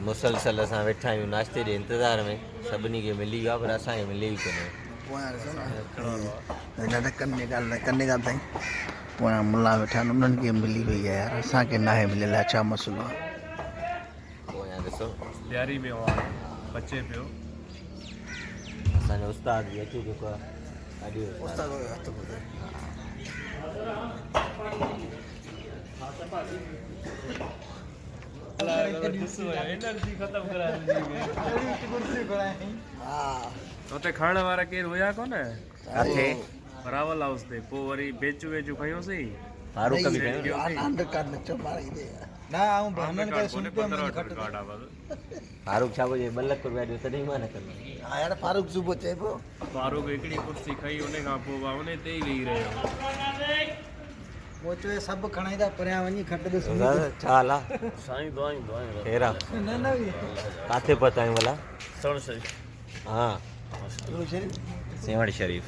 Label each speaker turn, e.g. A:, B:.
A: मुसलसल असां वेठा आहियूं नाश्ते जे इंतज़ार में। सभिनी खे मिली वियो आहे पर असांखे मिले ई कोन्हे।
B: कन्ने ॻाल्हि ताईं पोयां मुला वेठा आहिनि उन्हनि खे मिली वई आहे यार, असांखे नाहे मिलियल आहे, छा मसइलो आहे?
A: पोयां ॾिसो
C: ॾियारी में बचे पियो।
A: असांजो उस्ताद बि अची चुको आहे।
C: उते खाइण वारा केरु हुया कोन
A: किथे?
C: रावल हाउस ते, पोइ वरी बेचू वेचू खयोसीं।
A: फारूक बि कयो। फारूक छा पियो चए 2 लख रुपया ॾियो तॾहिं मां न कंदो।
B: हा यार फारूक सुबुह चए पियो
C: फारूक हिकिड़ी कुर्सी खई, उन खां पोइ उन ते ई वेही रहियो।
B: वो चए सभु खणाईंदा परियां वञी खट ॾिस
A: छा हाल आहे
C: साईं दुआई
A: खैर आहे? किथे पहुता आहियूं भला?
C: सण सही।
A: हाँ सेवण शरीफ।